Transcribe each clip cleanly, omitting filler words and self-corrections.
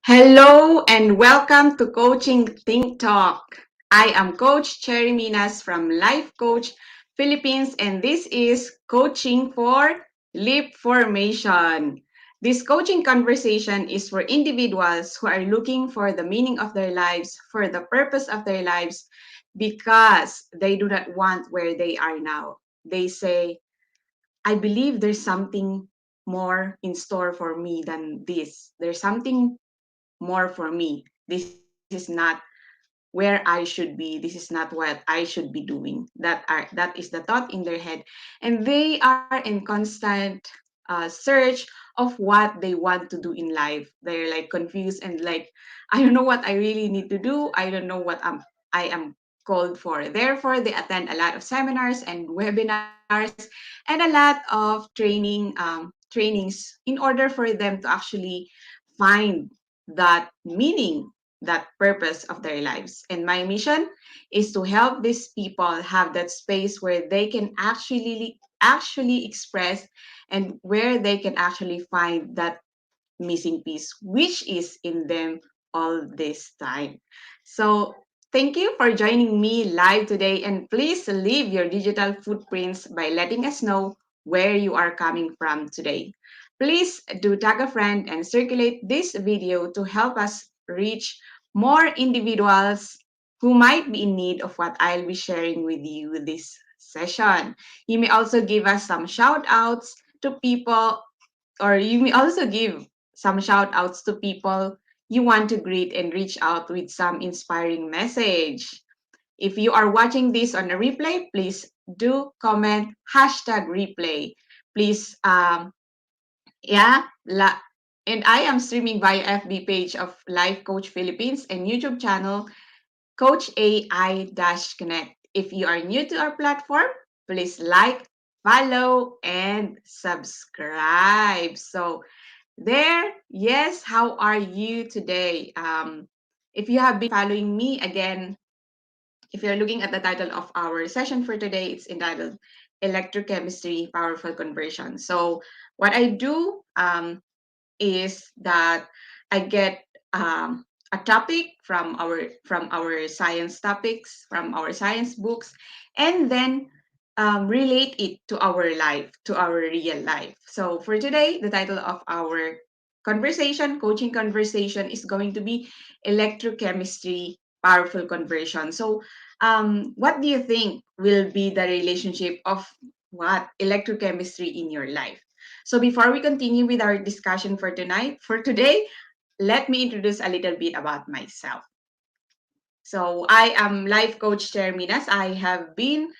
Hello and welcome to Coaching Think Talk. I am Coach Cherry Minas from Life Coach Philippines, and this is Coaching for Leapformation. This coaching conversation is for individuals who are looking for the meaning of their lives, for the purpose of their lives, because they do not want where they are now. They say, I believe there's something more in store for me than this. There's something more for me. This is not where I should be. This is not what I should be doing. That is the thought in their head, and they are in constant search of what they want to do in life. They're like confused and like, I don't know what I really need to do. I don't know what I am called for. Therefore, they attend a lot of seminars and webinars and a lot of trainings in order for them to actually find that meaning, that purpose of their lives. And my mission is to help these people have that space where they can actually express and where they can actually find that missing piece, which is in them all this time. So thank you for joining me live today, and please leave your digital footprints by letting us know where you are coming from today. Please do tag a friend and circulate this video to help us reach more individuals who might be in need of what I'll be sharing with you this session. You may also give us some shout outs to people, or you may also give some shout outs to people you want to greet and reach out with some inspiring message. If you are watching this on a replay, please do comment hashtag replay. Please, yeah, and I am streaming via FB page of Life Coach Philippines and YouTube channel Coach AI-Connect. If you are new to our platform, please like, follow, and subscribe. So there, yes, how are you today? If you have been following me, again, if you're looking at the title of our session for today, it's entitled Electrochemistry Powerful Conversion. So what I do is that I get a topic from our science topics, from our science books, and then relate it to our life, to our real life. So for today, the title of our conversation, coaching conversation, is going to be Electrochemistry Powerful Conversion. So what do you think will be the relationship of what electrochemistry in your life? So before we continue with our discussion for today, let me introduce a little bit about myself. So I am life coach Minas. I have been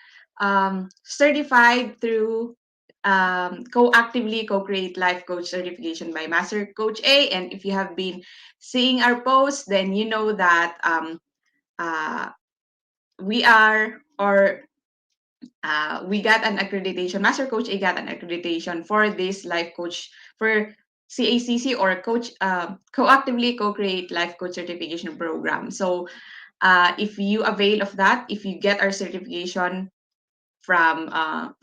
certified through co-actively co-create life coach certification by Master Coach A. And if you have been seeing our posts, then you know that uh, we are or we got an accreditation. Master Coach A got an accreditation for this life coach for CACC, or coach co-actively co-create life coach certification program. So if you avail of that, if you get our certification from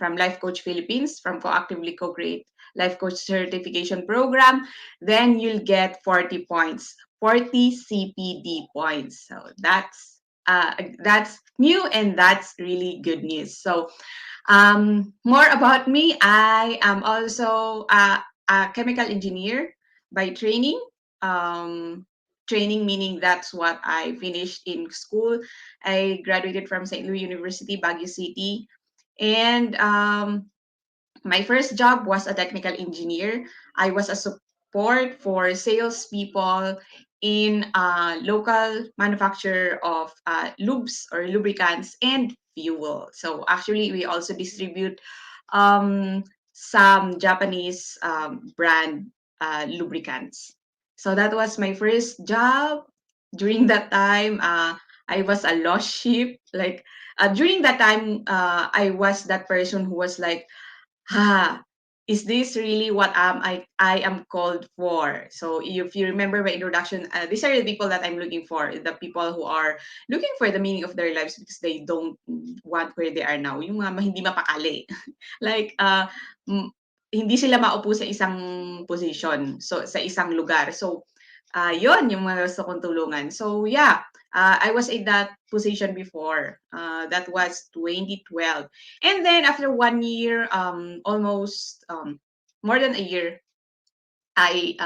Life Coach Philippines, from co-actively co-create life coach certification program, then you'll get 40 points, 40 CPD points. So that's new, and that's really good news. So more about me. I am also a chemical engineer by training. Training meaning that's what I finished in school. I graduated from St. Louis University, Baguio City, and my first job was a technical engineer. I was a support for salespeople in a local manufacturer of lubes or lubricants and fuel. So actually, we also distribute um, some Japanese brand lubricants. So that was my first job. During that time, I was a lost sheep. Like during that time, I was that person who was like, ha, is this really what I am called for? So if you remember my introduction, these are the people that I'm looking for, the people who are looking for the meaning of their lives because they don't want where they are now, yung mga hindi mapakali. Like mm, hindi sila maupo sa isang position, so sa isang lugar. So Yun, yung mga gusto kong tulungan. So, yeah, I was in that position before. That was 2012. And then after 1 year, almost more than a year, I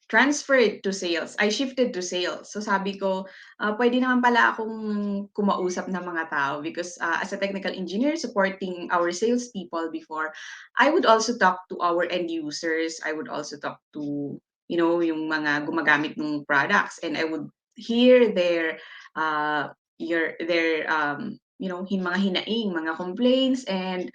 transferred to sales. I shifted to sales. So sabi ko, pwede naman pala akong kumausap ng mga tao because as a technical engineer supporting our salespeople before, I would also talk to our end users. I would also talk to, yung mga gumagamit ng products, and I would hear mga hinaing, mga complaints, and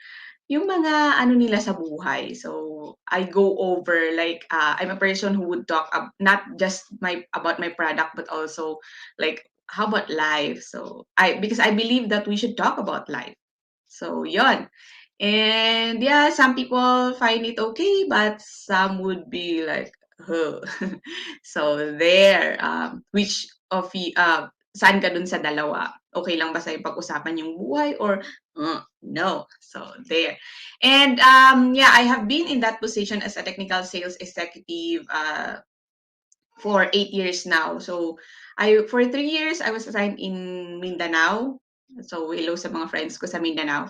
yung mga ano nila sa buhay. So, I go over like I'm a person who would talk not just about my product but also like how about life. So, because I believe that we should talk about life. So, yon. And yeah, some people find it okay, but some would be like, huh. So there, which of saan ka dun sa dalawa? Okay lang ba sa'yo pag-usapan yung buhay or no? So there. And yeah, I have been in that position as a technical sales executive for 8 years now. So for 3 years, I was assigned in Mindanao. So hello sa mga friends ko sa Mindanao.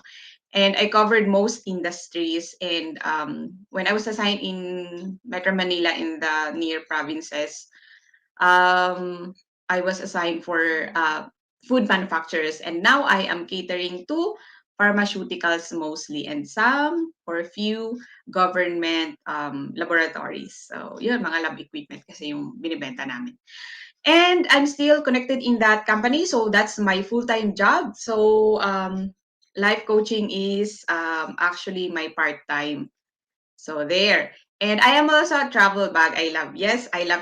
And I covered most industries. And when I was assigned in Metro Manila in the near provinces, I was assigned for food manufacturers. And now I am catering to pharmaceuticals mostly and some or a few government laboratories. So yun, mga lab equipment kasi yung binibenta namin. And I'm still connected in that company. So that's my full-time job. So life coaching is actually my part-time. So there. And I am also a travel bag. I love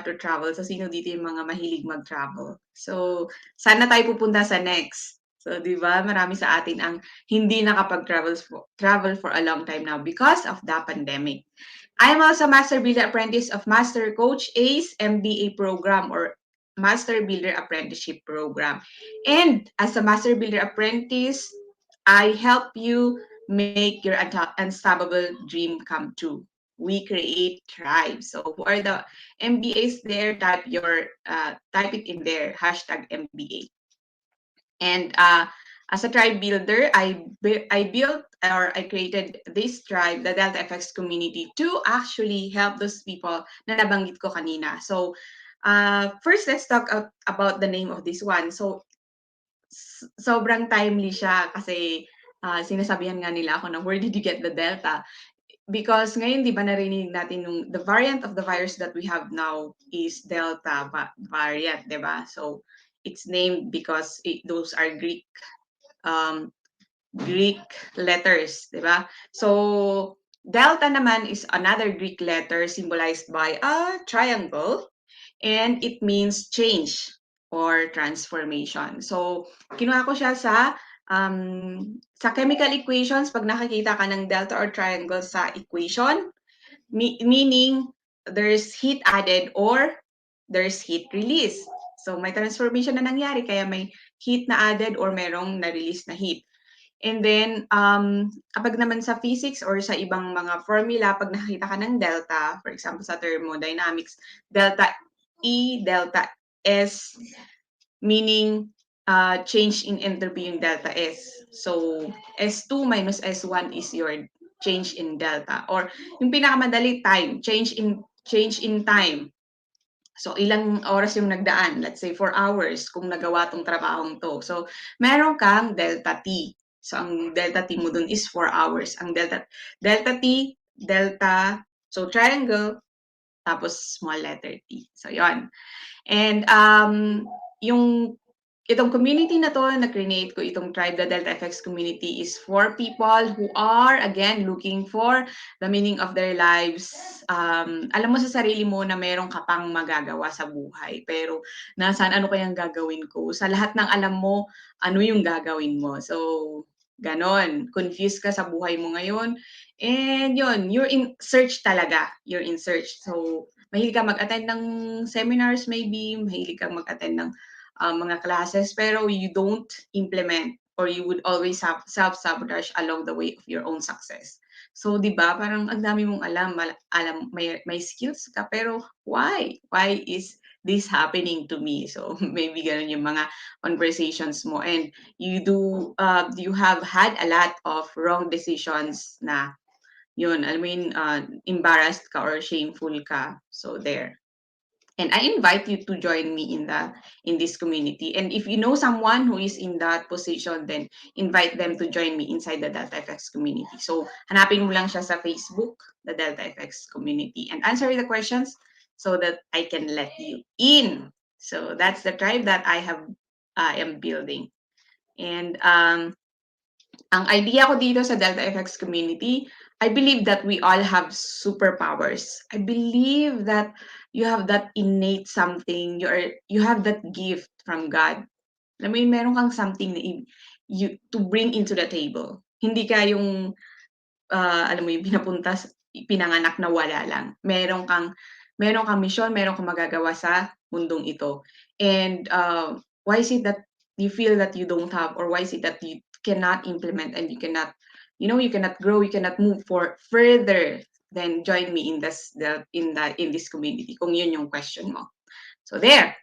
to travel. So sino dito yung mga mahilig mag-travel? So sana tayo pupunta sa next. So di ba, marami sa atin ang hindi travel for a long time now because of the pandemic. I am also Master Builder Apprentice of Master Coach Ace MBA program or Master Builder Apprenticeship program. And as a Master Builder Apprentice, I help you make your unstoppable dream come true. We create tribes. So who are the MBAs there? Type it in there, #MBA. And as a tribe builder, I built or I created this tribe, the Delta FX community, to actually help those people na nabanggit ko kanina. So first, let's talk about the name of this one. So sobrang timely siya kasi sinasabihan nga nila ako na where did you get the Delta? Because ngayon, di ba narinig natin the variant of the virus that we have now is Delta variant, di ba? So, it's named because those are Greek letters, di ba? So, Delta naman is another Greek letter symbolized by a triangle, and it means change or transformation. So, kinuha ko siya sa chemical equations. Pag nakakita ka ng delta or triangle sa equation, meaning there's heat added or there's heat release. So, may transformation na nangyari, kaya may heat na added or merong na-release na heat. And then, kapag naman sa physics or sa ibang mga formula, pag nakakita ka ng delta, for example, sa thermodynamics, delta E, delta S, meaning change in entropy yung delta S. So, S2 minus S1 is your change in delta. Or yung pinakamadali, time, change in time. So, ilang oras yung nagdaan? Let's say 4 hours kung nagawa tong trabahong to. So, meron kang delta T. So, ang delta T mo dun is 4 hours. Ang delta T, delta, so triangle, tapos small letter T. So, yon. And itong community na to, na-create ko itong Tribe the Delta FX community is for people who are, again, looking for the meaning of their lives. Alam mo sa sarili mo na meron ka pang magagawa sa buhay, pero nasaan ano kayang gagawin ko? Sa lahat ng alam mo, ano yung gagawin mo? So, ganon. Confused ka sa buhay mo ngayon. And yun, you're in search talaga. You're in search. So, mahilig ka mag-attend ng seminars maybe, mahilig kang mag-attend ng mga classes, pero you don't implement or you would always have self-sabotage along the way of your own success. So, di ba, parang ang dami mong alam may skills ka, pero why? Why is this happening to me. So maybe ganun yung mga conversations mo. And you have had a lot of wrong decisions na yun, I mean, embarrassed ka or shameful ka. So there. And I invite you to join me in this community. And if you know someone who is in that position, then invite them to join me inside the Delta FX community. So hanapin mo lang siya sa Facebook, the Delta FX community, and answer the questions so that I can let you in. So that's the tribe that I am building. And ang idea ko dito sa Delta FX community, I believe that we all have superpowers. I believe that you have that innate something, you have that gift from God. Alam mo yun, meron kang something na to bring into the table. Hindi ka yung alam mo yung pinanganak na wala lang. Meron kang mission, meron kang magagawa sa mundong ito. And why is it that you feel that you don't have, or why is it that you cannot implement and you cannot, you cannot grow, you cannot move further? Then join me in this community. Kung yun yung question mo. So there.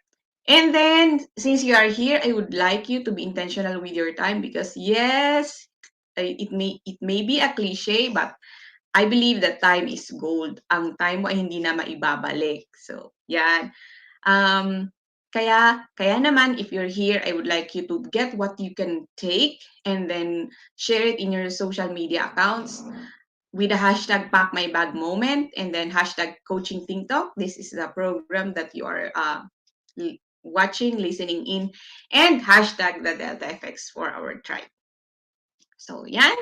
And then, since you are here, I would like you to be intentional with your time, because yes, it may be a cliche, but I believe that time is gold. Ang time mo ay hindi na maibabalik. So, yan. Kaya naman, if you're here, I would like you to get what you can take and then share it in your social media accounts with the hashtag #PackMyBagMoment and then hashtag Coaching Think Talk. This is the program that you are watching, listening in, and hashtag the Delta FX for our tribe. So, yan.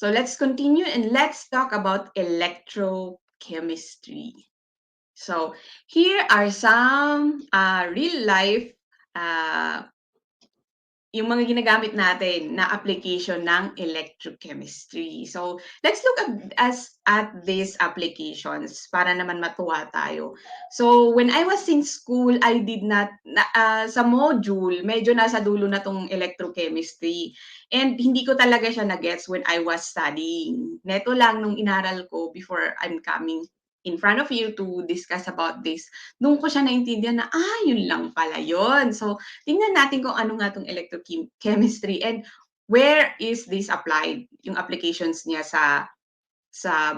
So let's continue and let's talk about electrochemistry. So here are some real life yung mga ginagamit natin na application ng electrochemistry. So let's look at these applications para naman matuwa tayo. So when I was in school, I did not, sa module, medyo nasa dulo na tong electrochemistry. And hindi ko talaga siya na-gets when I was studying. Neto lang nung inaral ko before I'm coming in front of you to discuss about this, doon ko siya naintindihan na, yun lang pala yun. So, tingnan natin kung ano nga itong electrochemistry and where is this applied, yung applications niya sa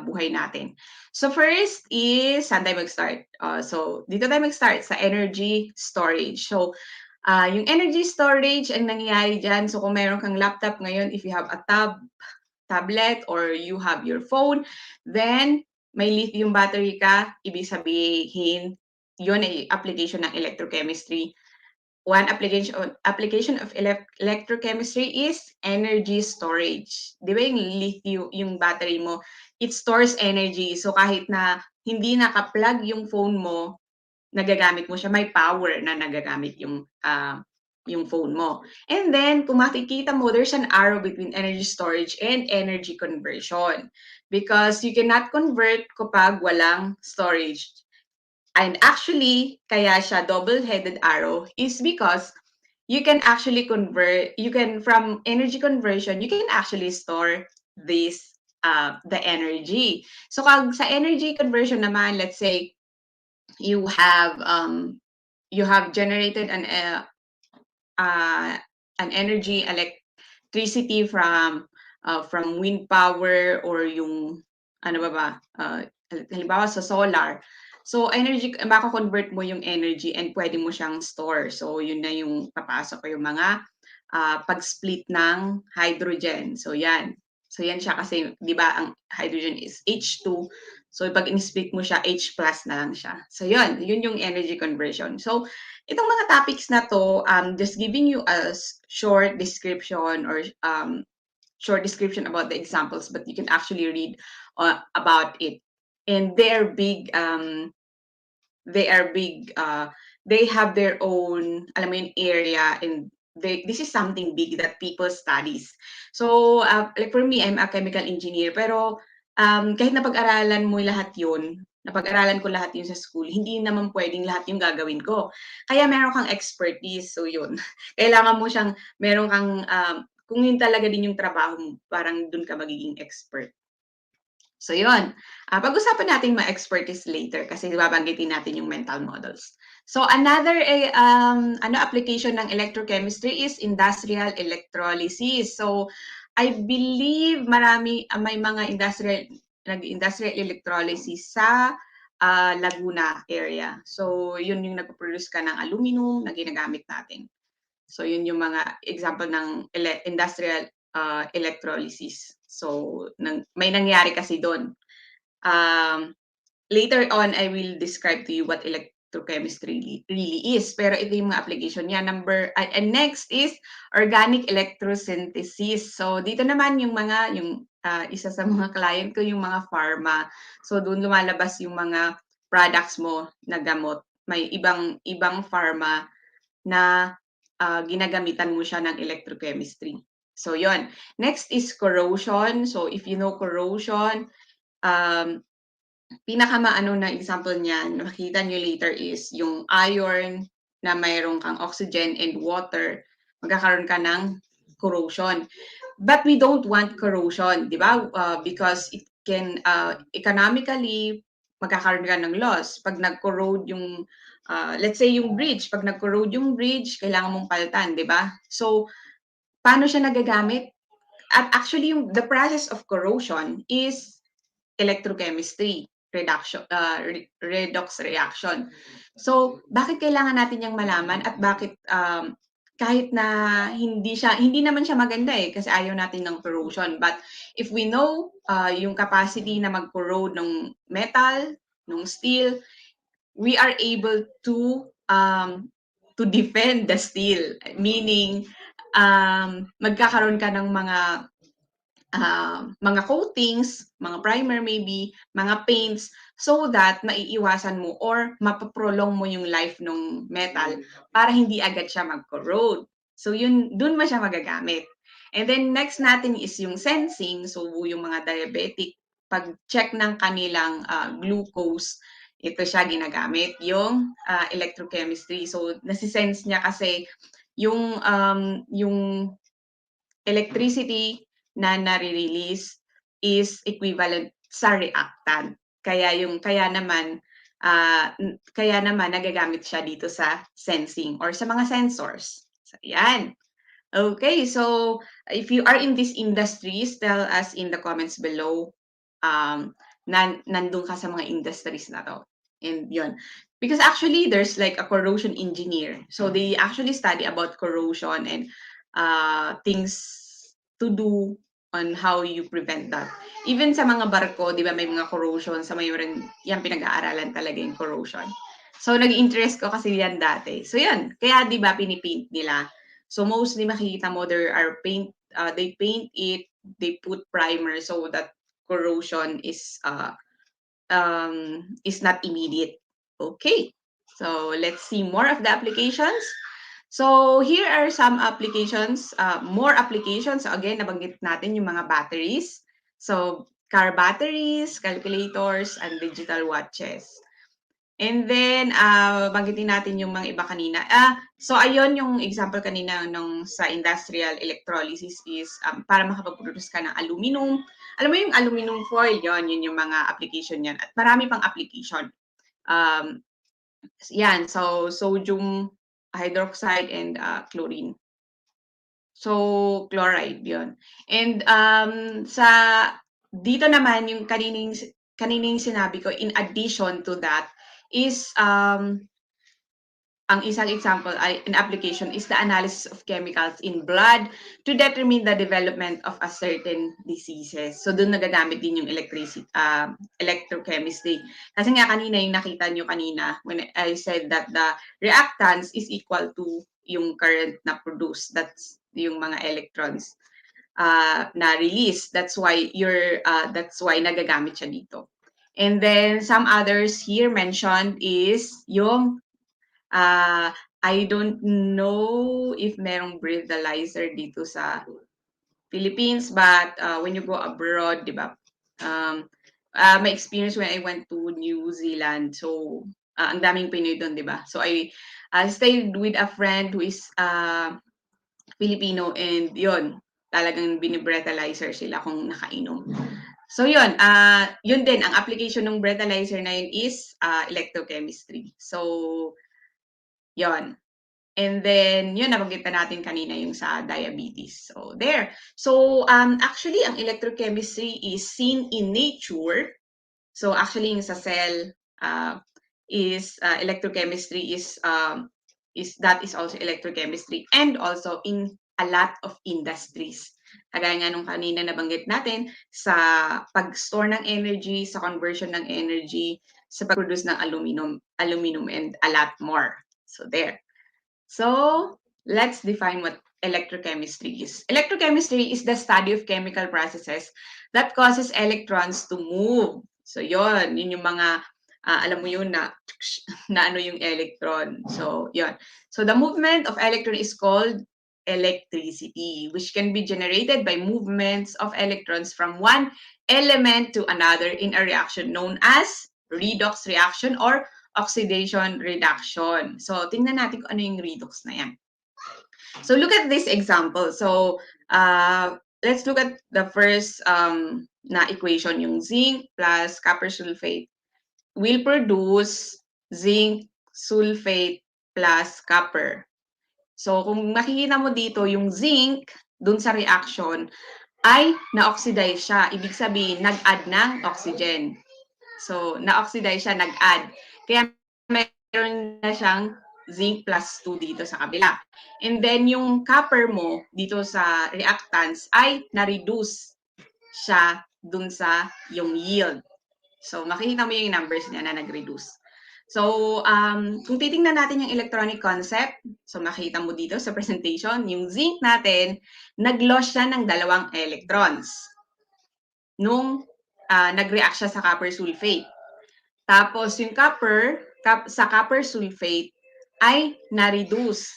buhay natin. So, first is, saan tayo mag-start? So, dito tayo mag-start sa energy storage. So, yung energy storage, ang nangyayari dyan, so kung meron kang laptop ngayon, if you have a tablet or you have your phone, then may lithium battery ka, ibig sabihin, yun ay application ng electrochemistry. One application of electrochemistry is energy storage. Di ba yung lithium, yung battery mo, it stores energy. So kahit na hindi naka-plug yung phone mo, nagagamit mo siya, may power na nagagamit yung phone mo. And then, kung makikita mo, there's an arrow between energy storage and energy conversion. Because you cannot convert kapag walang storage. And actually, kaya siya double-headed arrow is because you can actually from energy conversion, you can actually store the energy. So, kag sa energy conversion naman, let's say, you have generated an electricity from wind power or yung ano ba halimbawa sa solar. So mako-convert mo yung energy and pwede mo siyang store. So yun na yung papasok yung mga pag-split ng hydrogen. So yan. So yan siya kasi 'di ba ang hydrogen is H2. So pag in-split mo siya, H plus na lang siya. So yun yung energy conversion. So itong mga topics na to, just giving you a short description or short description about the examples, but you can actually read about it. And they are big, they have their own, alam mo yun, area, and this is something big that people studies. So, like for me, I'm a chemical engineer, pero kahit napag-aralan mo lahat yun, napag-aralan ko lahat yun sa school, hindi naman pwedeng lahat yung gagawin ko. Kaya meron kang expertise, so yun. Kailangan mo siyang, meron kang, kung yun talaga din yung trabaho mo, parang dun ka magiging expert. So yun, pag-usapan natin mga expertise later kasi babanggitin natin yung mental models. So another application ng electrochemistry is industrial electrolysis. So I believe may mga industrial electrolysis sa Laguna area. So yun yung nagpo-produce ka ng aluminum na ginagamit natin. So yun yung mga example ng industrial electrolysis. So may nangyari kasi doon. Later on, I will describe to you what electrochemistry really is. Pero ito yung mga application niya. And next is organic electrosynthesis. So dito naman yung isa sa mga client ko, yung mga pharma. So doon lumalabas yung mga products mo na gamot. May ibang pharma na ginagamitan mo siya ng electrochemistry. So yon. Next is corrosion. So if you know corrosion, pinakamaano na example niyan, makita nyo later is yung iron na mayroon kang oxygen and water, magkakaroon ka ng corrosion. But we don't want corrosion, di ba? Because it can economically magkakaroon ka ng loss. Pag nag-corrode yung let's say yung bridge, pag nag-corrode yung bridge, kailangan mong palitan, di ba? So, paano siya nagagamit? At actually, the process of corrosion is electrochemistry redox reaction. So, bakit kailangan natin yang malaman at bakit kahit na hindi naman siya maganda kasi ayaw natin ng corrosion. But if we know yung capacity na mag-corrode ng metal, ng steel, we are able to defend the steel. Meaning, magkakaroon ka ng mga coatings, mga primer maybe, mga paints, so that maiiwasan mo or mapaprolong mo yung life ng metal para hindi agad siya mag-corrode. So dun mo siya magagamit. And then next natin is yung sensing. So yung mga diabetic, pag-check ng kanilang glucose, ito siya ginagamit, yung electrochemistry. So nasisense niya kasi yung electricity na nare-release is equivalent sa reactant. Kaya naman nagagamit siya dito sa sensing or sa mga sensors. So, yan. Okay, so if you are in these industries, tell us in the comments below nandun ka sa mga industries na to. And yun. Because actually, there's like a corrosion engineer. So they actually study about corrosion and things to do on how you prevent that. Even sa mga barko, di ba may mga corrosion, sa may rin, yan pinag-aaralan talaga yung corrosion. So nag-interest ko kasi yan dati. So yan, kaya di ba pinipaint nila. So mostly makikita mo there are they paint it, they put primer so that corrosion is not immediate. Okay, so let's see more of the applications. So here are some applications, more applications. So again, nabanggit natin yung mga batteries. So car batteries, calculators, and digital watches. And then, banggitin natin yung mga iba kanina. So ayun yung example kanina sa industrial electrolysis is para makapag-produce ka ng aluminum. Alam mo yung aluminum foil, yun yung mga application yan. At marami pang application. Yan, so sodium hydroxide and chlorine. So, chloride yun. And dito naman yung kanining sinabi ko, in addition to that, is ang isang example ay an application is the analysis of chemicals in blood to determine the development of a certain diseases. So doon nagagamit din yung electrochemistry. Kasi nga kanina yung nakita nyo kanina when I said that the reactants is equal to yung current na produce. That's yung mga electrons na release. That's why nagagamit siya dito. And then some others here mentioned is yung I don't know if merong breathalyzer dito sa Philippines, but when you go abroad, di ba? My experience when I went to New Zealand, so ang daming Pinoy doon, di ba? So I stayed with a friend who is Filipino and yon talagang binibreathalyzer sila kung nakainom. So yun din, ang application ng breathalyzer na yun is electrochemistry. So, yun. And then, yun, nabanggit na natin kanina yung sa diabetes. So, there. So, actually, ang electrochemistry is seen in nature. So, actually, yung sa cell electrochemistry that is also electrochemistry and also in a lot of industries. Kagaya nga nung kanina nabanggit natin sa pag-store ng energy, sa conversion ng energy, sa pag-produce ng aluminum and a lot more. So, there. So, let's define what electrochemistry is. Electrochemistry is the study of chemical processes that causes electrons to move. So, yun yung mga, alam mo yun na ano yung electron. So, yun. So, the movement of electron is called electricity, which can be generated by movements of electrons from one element to another in a reaction known as redox reaction or oxidation reduction. So, tingnan natin kung ano yung redox na yan. So, look at this example. So, let's look at the first na equation, yung zinc plus copper sulfate will produce zinc sulfate plus copper. So, kung makikita mo dito, yung zinc dun sa reaction ay na-oxidize siya. Ibig sabihin, nag-add ng oxygen. So, na-oxidize siya, nag-add. Kaya meron na siyang zinc plus 2 dito sa kabila. And then, yung copper mo dito sa reactants ay na-reduce siya dun sa yung yield. So, makikita mo yung numbers niya na nag-reduce. So, kung titingnan natin yung electronic concept, so makita mo dito sa presentation, yung zinc natin, nag-loss siya ng 2 electrons nung nag-react siya sa copper sulfate. Tapos, yung sa copper sulfate ay na-reduce.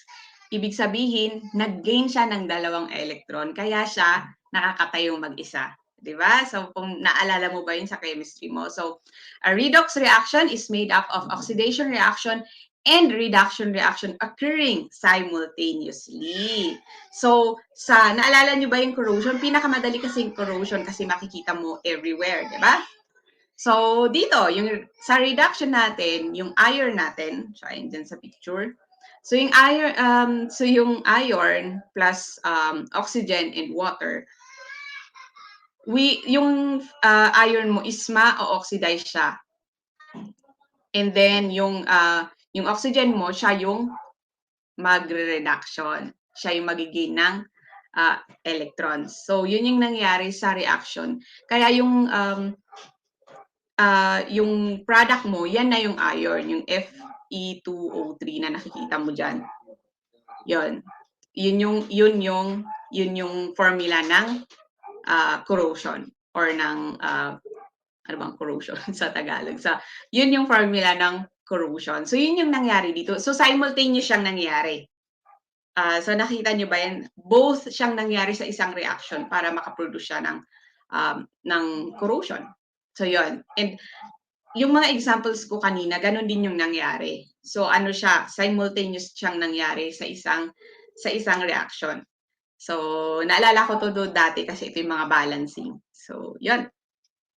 Ibig sabihin, nag-gain siya ng 2 electron, kaya siya nakakatayong mag-isa. Diba? So, kung naalala mo ba yun sa chemistry mo? So, a redox reaction is made up of oxidation reaction and reduction reaction occurring simultaneously. So, naalala nyo ba yung corrosion? Pinakamadali kasi yung corrosion kasi makikita mo everywhere, diba? So, dito, sa reduction natin, yung iron natin, so ayun dyan sa picture. So, yung iron plus oxygen and water, yung iron mo is ma-oxidize siya. And then, yung oxygen mo, siya yung magre-reduction. Siya yung magigain ng electrons. So, yun yung nangyari sa reaction. Kaya yung product mo, yan na yung iron, yung Fe2O3 na nakikita mo dyan. Yun. Yun yung formula ng corrosion or ng ano bang corrosion sa Tagalog. Yun yung formula ng corrosion. So, yun yung nangyari dito. So, simultaneous siyang nangyari. So, nakita nyo ba yan? Both siyang nangyari sa isang reaction para makaproduce siya ng corrosion. So, yun. And yung mga examples ko kanina, ganun din yung nangyari. So, ano siya? Simultaneous siyang nangyari sa isang reaction. So, naalala ko to dati kasi ito yung mga balancing. So, yun.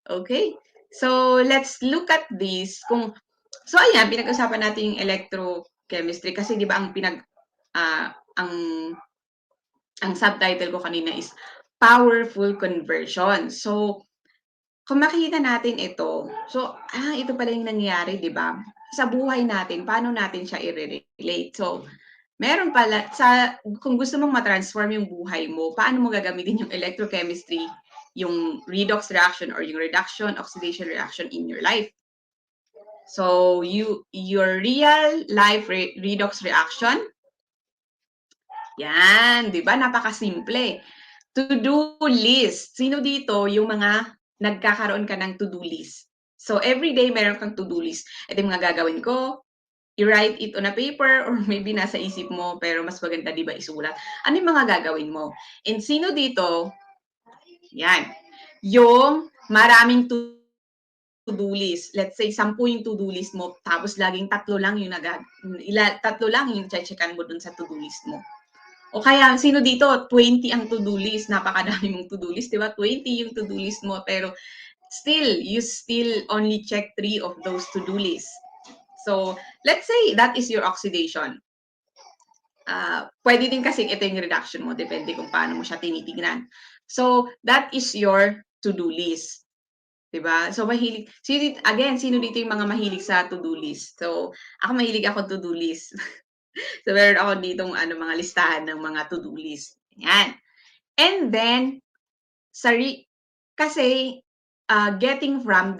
Okay. So, let's look at this. So, ayan, pinag-usapan natin yung electrochemistry kasi di ba ang subtitle ko kanina is powerful conversion. So, kung makikita natin ito, so, ito pala yung nangyari, di ba? Sa buhay natin, paano natin siya i-relate? So, meron pala, kung gusto mong ma-transform yung buhay mo, paano mo gagamitin yung electrochemistry, yung redox reaction or yung reduction, oxidation reaction in your life? So, your real life redox reaction, yan, di ba? Napakasimple. To-do list. Sino dito yung mga nagkakaroon ka ng to-do list? So, every day meron kang to-do list. Ito yung mga gagawin ko, i-write it on a paper or maybe nasa isip mo, pero mas maganda, di ba, isulat. Ano yung mga gagawin mo? And sino dito, yan, yung maraming to-do list. Let's say, 10 yung to-do list mo, tapos laging 3 lang yung checkan mo dun sa to-do list mo. O kaya, sino dito, 20 ang to-do list, napakadami mong to-do list, di ba? 20 yung to-do list mo, pero still, you still only check 3 of those to-do lists. So, let's say that is your oxidation. Pwede din kasi ito yung reduction mo, depende kung paano mo siya tinitignan. So, that is your to-do list. Diba? So, mahilig, sino dito yung mga mahilig sa to-do list? So, ako mahilig ako to-do list. So, meron ako ditong mga listahan ng mga to-do list. Yan. And then, kasi getting from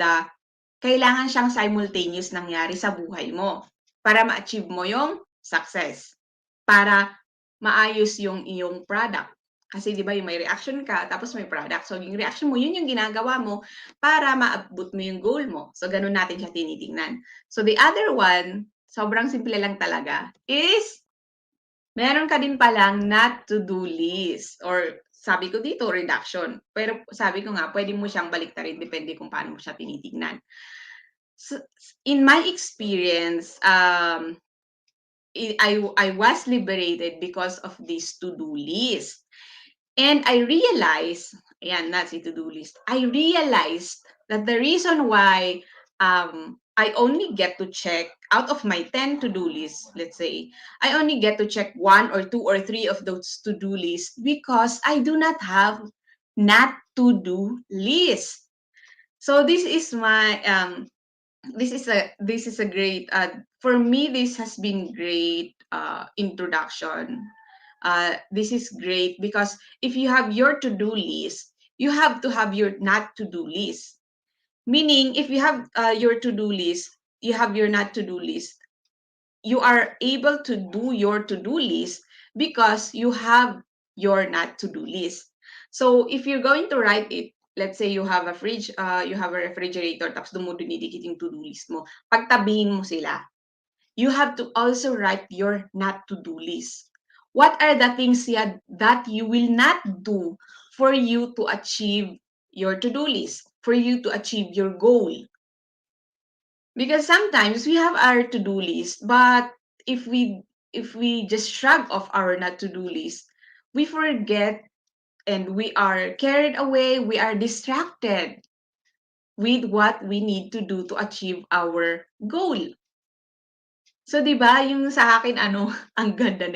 kailangan siyang simultaneous nangyari sa buhay mo para ma-achieve mo yung success. Para maayos yung iyong product. Kasi di ba yung may reaction ka, tapos may product. So yung reaction mo, yun yung ginagawa mo para maabot mo yung goal mo. So ganun natin siya tinitingnan. So the other one, sobrang simple lang talaga, is meron ka din palang not to-do list. Or sabi ko dito, reduction. Pero sabi ko nga, pwede mo siyang baliktarin, depende kung paano mo siya tinitingnan. So, in my experience, I was liberated because of this to-do list. And I realized, ayan na si to-do list, I realized that the reason why I only get to check, out of my 10 to-do lists, let's say, I only get to check 1 or 2 or 3 of those to-do lists because I do not have not to-do list. So this is my this is a great for me, this has been great introduction. This is great because if you have your to-do list, you have to have your not to-do list. Meaning, if you have your to-do list, you have your not to-do list, you are able to do your to-do list because you have your not to-do list. So if you're going to write it, let's say you have a fridge, you have a refrigerator, tapos doon mo dinidikit yung to-do list mo, pagtabihin mo sila. You have to also write your not to-do list. What are the things that you will not do for you to achieve your to-do list, for you to achieve your goal? Because sometimes we have our to-do list, but if we just shrug off our not to-do list, we forget and we are carried away, we are distracted with what we need to do to achieve our goal. So 'di ba, yung sa akin ang ganda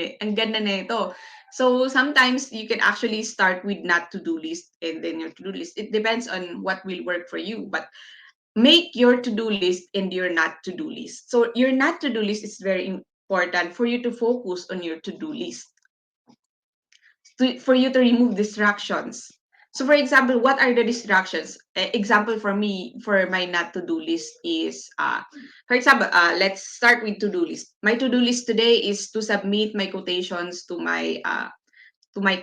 nito. So sometimes you can actually start with not to-do list and then your to-do list. It depends on what will work for you, but make your to-do list and your not to-do list. So your not to-do list is very important for you to focus on your to-do list. For you to remove distractions. So for example, what are the distractions? Example for me, for my not to-do list is, for example, let's start with to-do list. My to-do list today is to submit my quotations to my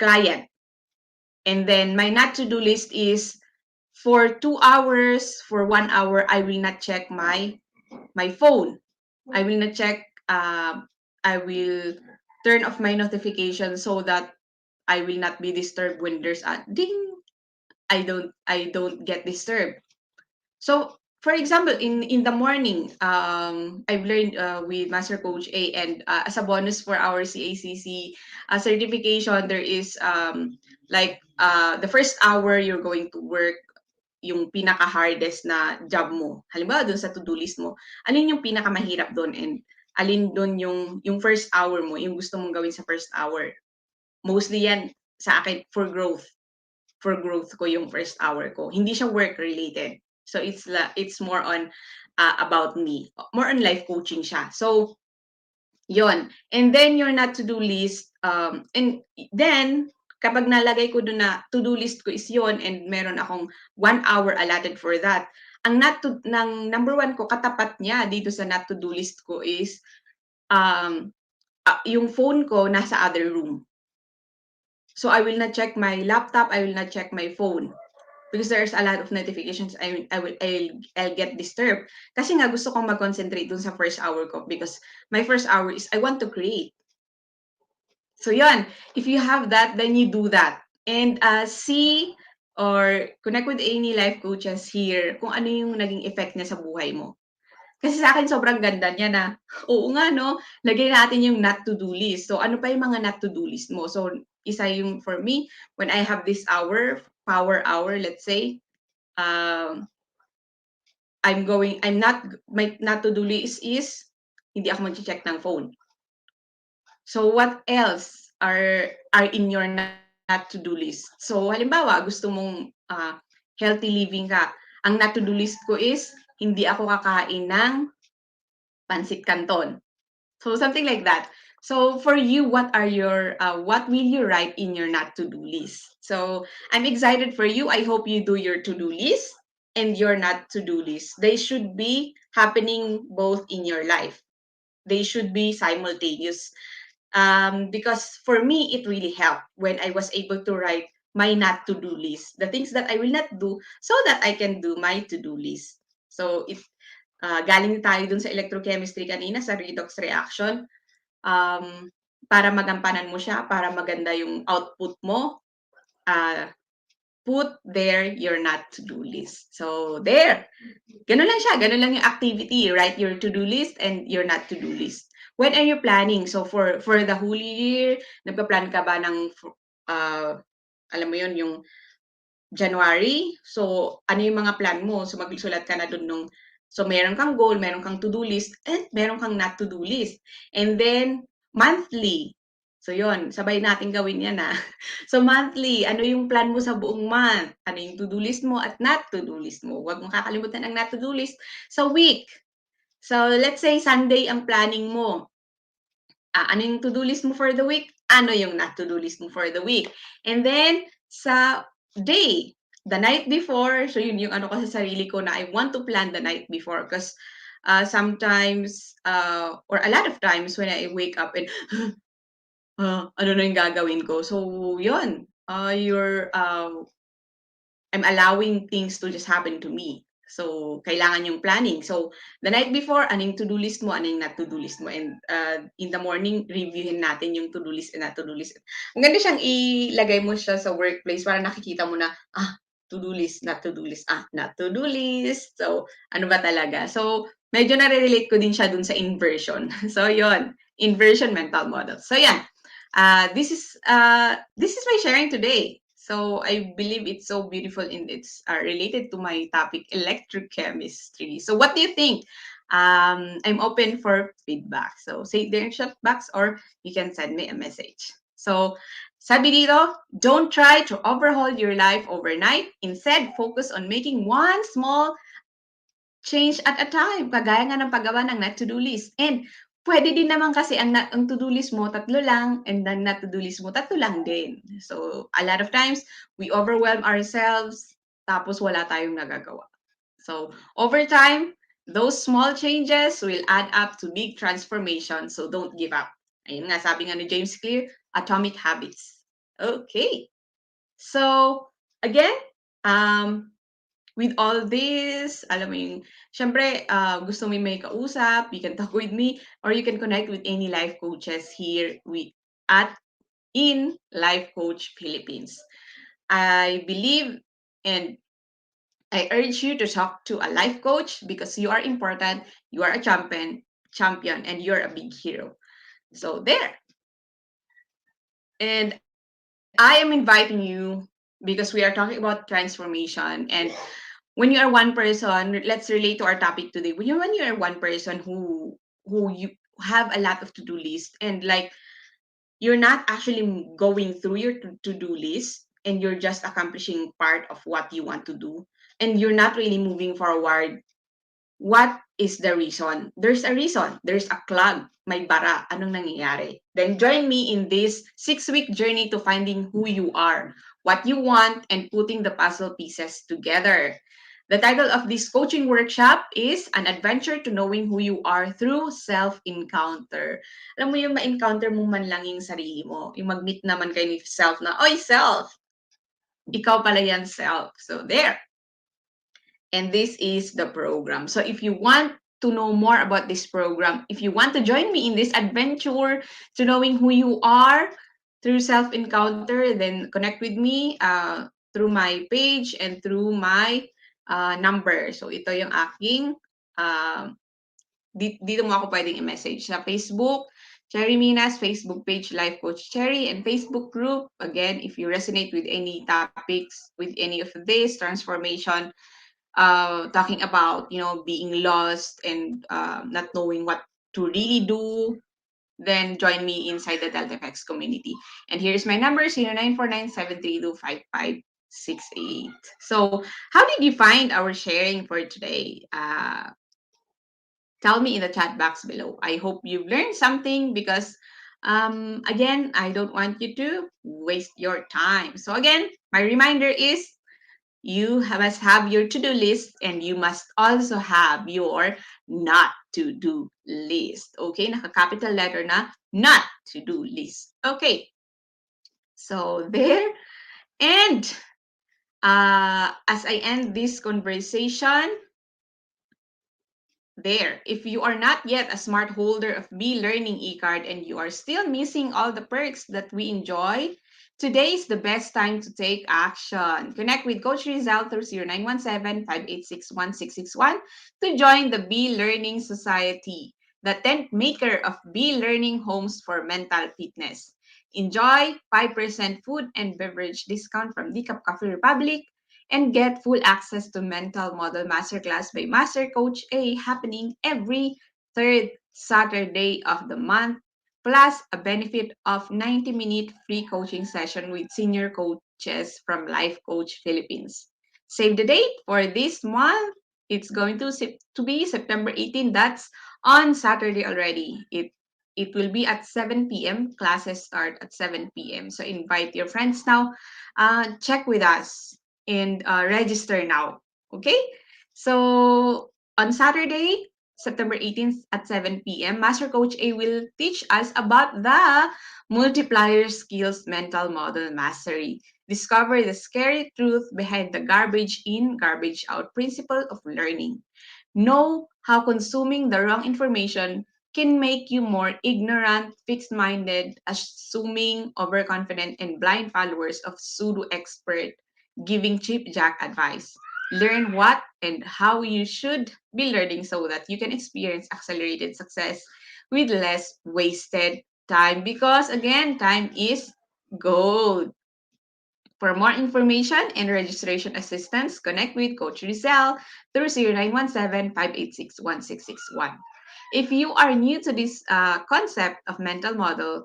client. And then my not to-do list is for 2 hours, for 1 hour, I will not check my phone. I will not check, I will turn off my notifications so that I will not be disturbed when there's a ding. I don't get disturbed. So, for example, in the morning, I've learned with Master Coach A, and as a bonus for our CACC certification, there is like the first hour you're going to work yung pinaka-hardest na job mo. Halimbawa, dun sa to-do list mo, alin yung pinaka-mahirap doon, and alin doon yung first hour mo, yung gusto mong gawin sa first hour. Mostly yan sa akin for growth. For growth ko yung first hour ko. Hindi siya work-related. So it's more on about me. More on life coaching siya. So, yon. And then your not to-do list, and then kapag nalagay ko doon na to-do list ko is yon, and meron akong 1 hour allotted for that. Ang ng number 1 ko, katapat niya dito sa not to-do list ko is yung phone ko nasa other room. So I will not check my laptop, I will not check my phone. Because there's a lot of notifications, I'll get disturbed. Kasi nga gusto kong mag-concentrate dun sa first hour ko, because my first hour is I want to create. So yon, if you have that, then you do that. And see or connect with any life coaches here kung ano yung naging effect niya sa buhay mo. Kasi sa akin sobrang ganda niya na, oo nga 'no, lagay natin yung not to do list. So ano pa yung mga not to do list mo? So isa yung for me, when I have this power hour, let's say, um, my not to do list is hindi ako magche-check ng phone. So what else are in your not to do list? So halimbawa, gusto mong healthy living ka. Ang not to do list ko is hindi ako kakain ng pansit canton. So something like that. So for you, what will you write in your not to do list? So I'm excited for you. I hope you do your to do list and your not to do list. They should be happening both in your life. They should be simultaneous. Because for me, it really helped when I was able to write my not to do list, the things that I will not do, so that I can do my to do list. So if galing tayo dun sa electrochemistry kanina sa redox reaction, um, para magampanan mo siya, para maganda yung output mo, uh, put there your not to do list. So there, ganun lang siya, ganun lang yung activity. Write your to do list and your not to do list. When are you planning? So for the whole year, nagpa-plan ka ba ng alam mo yun, yung January? So ano yung mga plan mo? So magsulat ka na dun nung, so meron kang goal, meron kang to-do list, and meron kang not to-do list. And then monthly. So yun, sabay natin gawin yan So monthly, ano yung plan mo sa buong month? Ano yung to-do list mo at not to-do list mo? Huwag mong kakalimutan ang not to-do list sa week. So let's say Sunday ang planning mo. Ano yung to-do list mo for the week? Ano yung not to-do list mo for the week? And then, sa day, the night before, so yun yung ano ko sa sarili ko na I want to plan the night before because sometimes, or a lot of times when I wake up and, ano na yung gagawin ko? So, yun, I'm allowing things to just happen to me. So, kailangan yung planning. So, the night before, ano yung to-do list mo, ano yung not to-do list mo. And in the morning, reviewin natin yung to-do list and not to-do list. Ang ganda siyang ilagay mo siya sa workplace para nakikita mo na, to-do list, not to-do list, not to-do list. So, ano ba talaga? So, medyo nare-relate ko din siya dun sa inversion. So, yon, inversion mental model. So, yan. This is my sharing today. So I believe it's so beautiful and it's related to my topic, electrochemistry. So what do you think? I'm open for feedback. So say it there in chat box or you can send me a message. So sabi dito, don't try to overhaul your life overnight. Instead, focus on making one small change at a time. Kagaya nga ng paggawa ng not to-do list. And pwede din naman kasi ang to-do list mo, 3 lang, and then not to-do list mo, 3 lang din. So, a lot of times, we overwhelm ourselves, tapos wala tayong nagagawa. So, over time, those small changes will add up to big transformation. So, don't give up. Ayun nga, sabi nga ni James Clear, atomic habits. Okay. So, again, with all this, alam mo yung, syempre, gusto mo may kausap, you can talk with me, or you can connect with any life coaches here in Life Coach Philippines. I believe and I urge you to talk to a life coach because you are important, you are a champion, and you're a big hero. So there. And I am inviting you because we are talking about transformation. And when you are one person, let's relate to our topic today. When you are one person who you have a lot of to-do list and like you're not actually going through your to-do list and you're just accomplishing part of what you want to do and you're not really moving forward, what is the reason? There's a reason. There's a clog. May bara. Anong nangyayari? Then join me in this 6-week journey to finding who you are, what you want, and putting the puzzle pieces together. The title of this coaching workshop is An Adventure to Knowing Who You Are Through Self-Encounter. Alam mo yung ma-encounter mo man lang yung sarili mo. Yung mag-meet naman kayo ni self na, oy self, ikaw pala yan self. So there. And this is the program. So if you want to know more about this program, if you want to join me in this adventure to knowing who you are through self-encounter, then connect with me through my page and through my number. So ito yung aking dito mo ako pwedeng i-message sa Facebook, Cherry Minas, Facebook page, Life Coach Cherry, and Facebook group. Again, if you resonate with any topics, with any of this transformation, talking about, being lost and not knowing what to really do, then join me inside the Delta FX community. And here's my number, 0949-732-5568. So how did you find our sharing for today? Tell me in the chat box below. I hope you've learned something because, again, I don't want you to waste your time. So again, my reminder is you must have your to-do list and you must also have your not to-do list. Okay? Naka-capital letter na not to-do list. Okay. So there. And as I end this conversation, there, if you are not yet a smart holder of Be Learning e-card and you are still missing all the perks that we enjoy, today is the best time to take action. Connect with Coach Rizal through 0917-586-1661 to join the Be Learning Society, the tent maker of Be Learning Homes for Mental Fitness. Enjoy 5% food and beverage discount from Decaf Coffee Republic, and get full access to Mental Model Masterclass by Master Coach A happening every third Saturday of the month, plus a benefit of 90-minute free coaching session with senior coaches from Life Coach Philippines. Save the date for this month. It's going to be September 18. That's on Saturday already. It will be at 7 p.m. Classes start at 7 p.m. So invite your friends now. Check with us and register now. Okay? So on Saturday, September 18th at 7 p.m., Master Coach A will teach us about the multiplier skills mental model mastery. Discover the scary truth behind the garbage in, garbage out principle of learning. Know how consuming the wrong information can make you more ignorant, fixed minded, assuming, overconfident, and blind followers of pseudo expert giving cheap jack advice. Learn what and how you should be learning so that you can experience accelerated success with less wasted time. Because again, time is gold. For more information and registration assistance, connect with Coach Rizal through 0917-586-1661. If you are new to this concept of mental model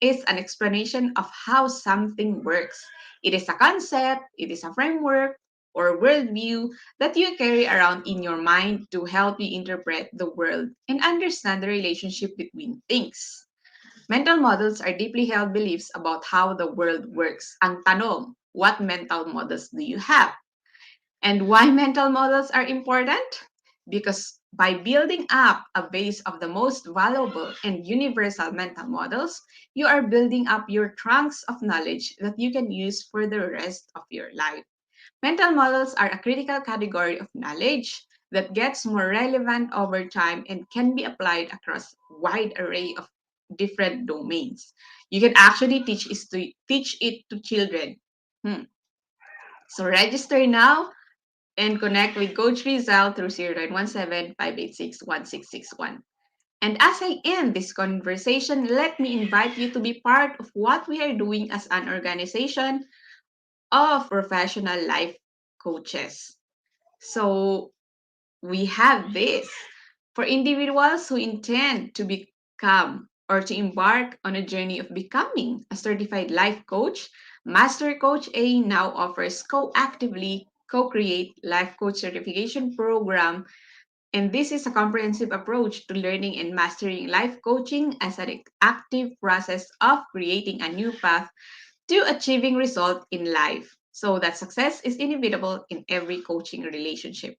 is an explanation of how something works. It is a concept, it is a framework, or worldview that you carry around in your mind to help you interpret the world and understand the relationship between things. Mental models are deeply held beliefs about how the world works. Ang tanong, what mental models do you have? And why mental models are important? Because by building up a base of the most valuable and universal mental models, you are building up your trunks of knowledge that you can use for the rest of your life. Mental models are a critical category of knowledge that gets more relevant over time and can be applied across a wide array of different domains. You can actually teach it to children. Hmm. So register now and connect with Coach Rizal through 0917-586-1661. And as I end this conversation, let me invite you to be part of what we are doing as an organization of professional life coaches. So we have this for individuals who intend to become or to embark on a journey of becoming a certified life coach. Master Coach A now offers co-actively co-create life coach certification program, and this is a comprehensive approach to learning and mastering life coaching as an active process of creating a new path to achieving result in life so that success is inevitable in every coaching relationship.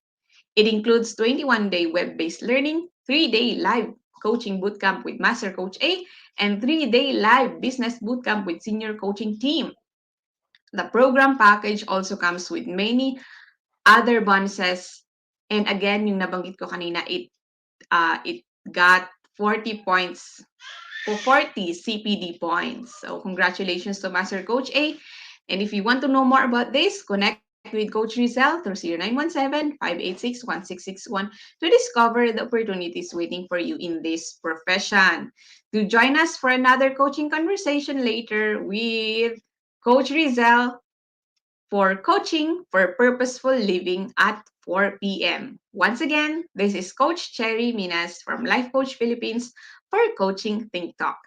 It includes 21-day web-based learning, 3-day live coaching bootcamp with Master Coach A, and 3-day live business bootcamp with senior coaching team. The program package also comes with many other bonuses. And again, yung nabanggit ko kanina, it got 40 points for 40 CPD points. So congratulations to Master Coach A. And if you want to know more about this, connect with Coach Rizal through 0917-586-1661 to discover the opportunities waiting for you in this profession. To join us for another coaching conversation later with Coach Rizal for coaching for purposeful living at 4 p.m. Once again, this is Coach Cherry Minas from Life Coach Philippines for Coaching Think Talk.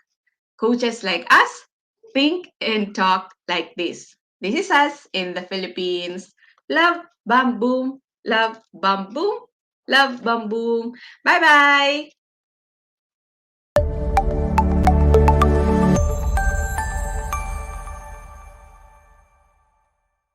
Coaches like us think and talk like this. This is us in the Philippines. Love, bam, boom. Love, bam, boom. Love, bam, boom. Bye-bye.